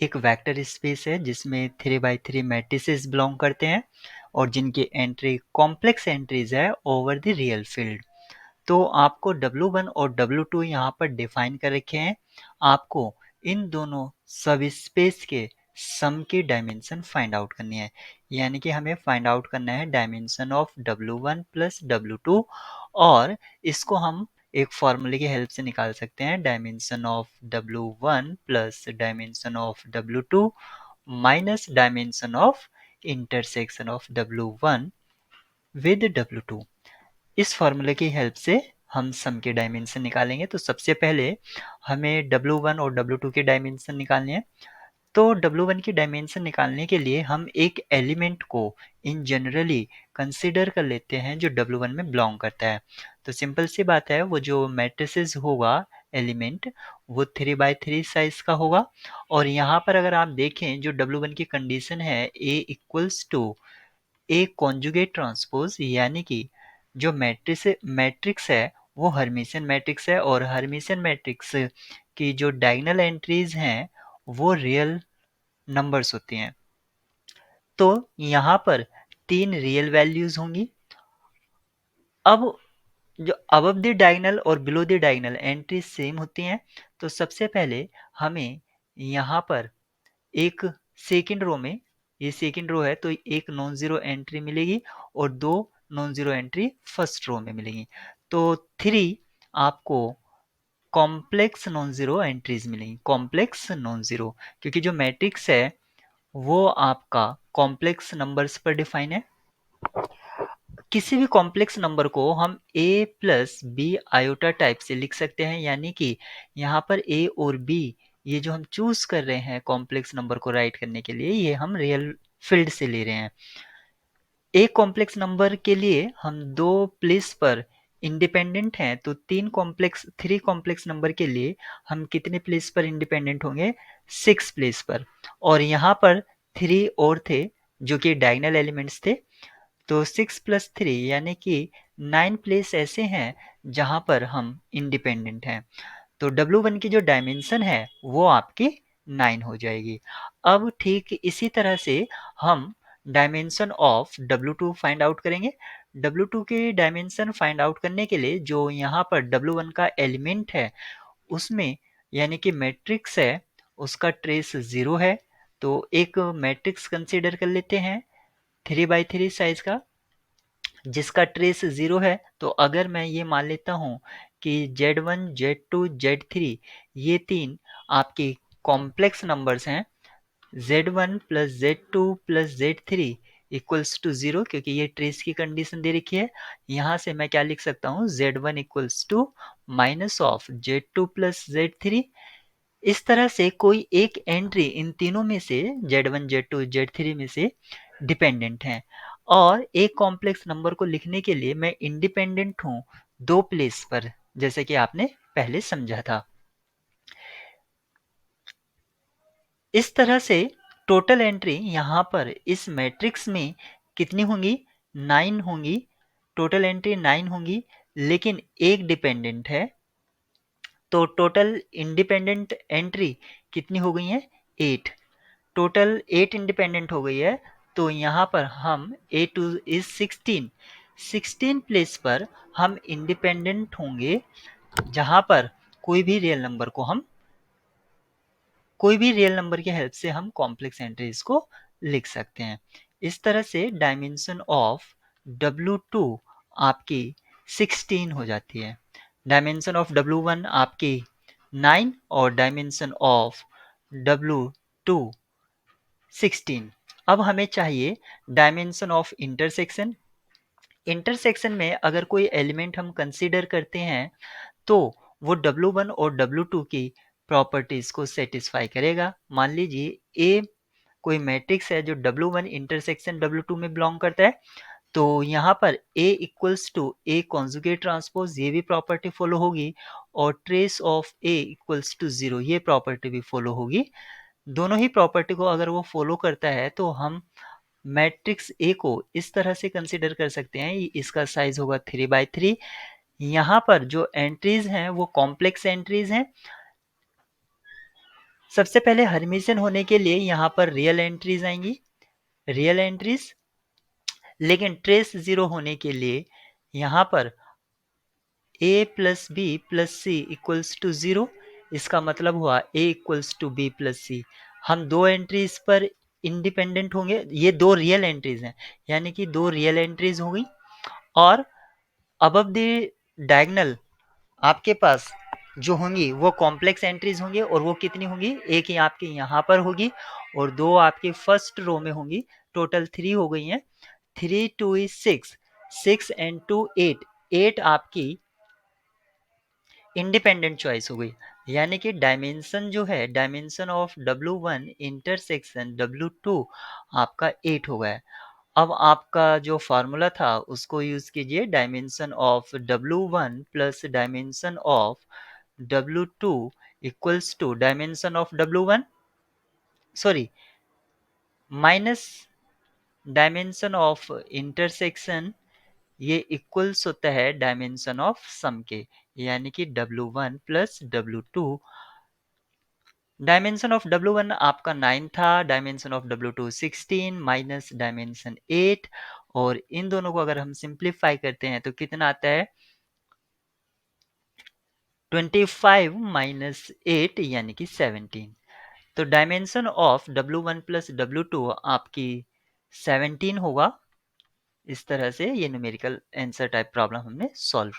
एक vector space है जिसमें 3x3 मैट्रिसेस बिलोंग करते हैं और जिनकी एंट्री कॉम्प्लेक्स एंट्रीज है ओवर द रियल फील्ड। तो आपको W1 और W2 यहाँ पर डिफाइन कर रखे हैं। आपको इन दोनों सब स्पेस के सम की डायमेंशन फाइंड आउट करनी है, यानी कि हमें फाइंड आउट करना है dimension of W1 plus W2, और इसको हम एक फॉर्मूले की हेल्प से निकाल सकते हैं। Dimension of W1 plus dimension of W2 minus dimension of intersection of W1 with W2। इस फॉर्मूले की हेल्प से हम सम के डायमेंशन निकालेंगे। तो सबसे पहले हमें W1 और W2 के डायमेंशन निकालने हैं। तो W1 की डायमेंशन निकालने के लिए हम एक एलिमेंट को इन जनरली कंसीडर कर लेते हैं जो W1 में बिलोंग करता है। तो सिंपल सी बात है, वो जो मैट्रिसेस होगा एलिमेंट वो 3x3 साइज का होगा। और यहाँ पर अगर आप देखें जो W1 की कंडीशन है A equals to A conjugate transpose, यानी कि जो मैट्रिक्स है वो हर्मिशियन मैट्रिक्स है और हर्मिशियन मैट्रिक्स की जो डायगोनल एंट्रीज हैं वो रियल नंबर्स होती हैं। तो यहाँ पर 3 रियल वैल्यूज होंगी। अब जो अबव द डायगोनल और below the diagonal entries same होती हैं। तो सबसे पहले हमें यहाँ पर एक सेकंड रो में, ये सेकंड रो है तो एक नॉन जीरो एंट्री मिलेगी और 2 non zero entry first row में मिलेगी। तो 3 आपको कॉम्प्लेक्स नॉन जीरो एंट्रीज मिलेंगी, कॉम्प्लेक्स नॉन जीरो, क्योंकि जो मैट्रिक्स है वो आपका कॉम्प्लेक्स नंबर्स पर डिफाइन है। किसी भी कॉम्प्लेक्स नंबर को हम a plus B iota type से लिख सकते हैं, यानी कि यहाँ पर a और b ये जो हम चूज कर रहे हैं कॉम्प्लेक्स नंबर को राइट करने के लिए, ये हम रियल फील्ड से ले रहे हैं। एक कॉम्प्लेक्स नंबर के लिए हम 2 प्लेस पर इंडिपेंडेंट हैं, तो 3 कॉम्प्लेक्स नंबर के लिए हम कितने प्लेस पर इंडिपेंडेंट होंगे? 6 प्लेस पर। और यहाँ पर 3 और थे जो कि डायगोनल एलिमेंट्स थे, तो 6 प्लस 3 यानी कि 9 प्लेस ऐसे हैं जहां पर हम इंडिपेंडेंट हैं। तो W1 की जो डायमेंशन है वो आपकी 9 हो जाएगी। अब ठीक इसी तरह से हम dimension of W2 find out करेंगे। W2 के डायमेंशन फाइंड आउट करने के लिए जो यहाँ पर W1 का एलिमेंट है उसमें, यानी कि मैट्रिक्स है, उसका ट्रेस 0 है। तो एक मैट्रिक्स कंसीडर कर लेते हैं 3x3 साइज का जिसका ट्रेस 0 है। तो अगर मैं ये मान लेता हूँ कि Z1 Z2 Z3 ये 3 आपके कॉम्प्लेक्स नंबर्स हैं, Z1 plus Z2 plus Z3 equals to 0, क्योंकि ये ट्रेस की कंडीशन दे रखी है। यहाँ से मैं क्या लिख सकता हूँ? Z1 equals to minus of Z2 plus Z3। इस तरह से कोई एक एंट्री इन तीनों में से Z1 Z2 Z3 में से डिपेंडेंट है। और एक कॉम्प्लेक्स नंबर को लिखने के लिए मैं इंडिपेंडेंट हूं 2 प्लेस पर, जैसे कि आपने पहले समझा था। इस तरह से टोटल एंट्री यहाँ पर इस मैट्रिक्स में कितनी होंगी? 9 होंगी। टोटल एंट्री 9 होंगी, लेकिन एक डिपेंडेंट है, तो टोटल इंडिपेंडेंट एंट्री कितनी हो गई है? 8। टोटल 8 इंडिपेंडेंट हो गई है। तो यहाँ पर हम A2 इज 16 प्लेस पर हम इंडिपेंडेंट होंगे, जहाँ पर कोई भी रियल नंबर की हेल्प से हम कॉम्प्लेक्स एंट्रीज को लिख सकते हैं। इस तरह से डायमेंशन ऑफ W2 आपकी 16 हो जाती है। डायमेंशन ऑफ W1 आपकी 9 और डायमेंशन ऑफ W2 16। अब हमें चाहिए डायमेंशन ऑफ इंटरसेक्शन। इंटरसेक्शन में अगर कोई एलिमेंट हम कंसीडर करते हैं तो वो W1 और W2 की प्रॉपर्टीज को सेटिस्फाई करेगा। मान लीजिए A कोई मैट्रिक्स है जो W1 इंटरसेक्शन W2 में बिलोंग करता है, तो यहाँ पर A equals to A conjugate transpose ये भी प्रॉपर्टी फॉलो होगी, और trace of A equals to 0 ये प्रॉपर्टी भी फॉलो होगी। दोनों ही प्रॉपर्टी को अगर वो फॉलो करता है तो हम मैट्रिक्स ए को इस तरह से कंसिडर कर सकते हैं, इसका साइज होगा 3x3। यहाँ पर जो एंट्रीज हैं वो कॉम्प्लेक्स एंट्रीज हैं, सबसे पहले हर्मिशन होने के लिए यहाँ पर रियल एंट्रीज आएंगी, रियल एंट्रीज, लेकिन ट्रेस जीरो होने के लिए यहाँ पर a plus B plus C equals to zero, इसका मतलब हुआ a equals to B plus C. हम दो एंट्रीज पर इंडिपेंडेंट होंगे, ये दो रियल एंट्रीज हैं, यानी कि दो रियल एंट्रीज हो गई, और अबव द डायगोनल आपके पास जो होंगी वो कॉम्प्लेक्स एंट्रीज होंगी, और वो कितनी होंगी, एक ही आपके यहाँ पर होगी और दो आपके फर्स्ट रो में होंगी, टोटल 3 हो गई हैं। 3 2 is 6, 6 and 2 8, 8 आपकी इंडिपेंडेंट चॉइस हो गई, यानी कि डायमेंशन जो है, dimension of W1 intersection W2 आपका 8 हो गया है। अब आपका जो फार्मूला था उसको यूज कीजिए, dimension of W1 plus dimension of W2 equals to dimension of W1, sorry, minus dimension of intersection, ये इक्वल्स होता है डायमेंशन ऑफ सम के, यानी कि W1 plus W2। Dimension of W1 आपका 9 था, dimension of W2 16 minus dimension 8, और इन दोनों को अगर हम सिंप्लीफाई करते हैं तो कितना आता है, 25 माइनस 8 यानी कि 17। तो dimension of W1 plus W2 आपकी 17 होगा। इस तरह से ये न्यूमेरिकल आंसर टाइप प्रॉब्लम हमने सॉल्व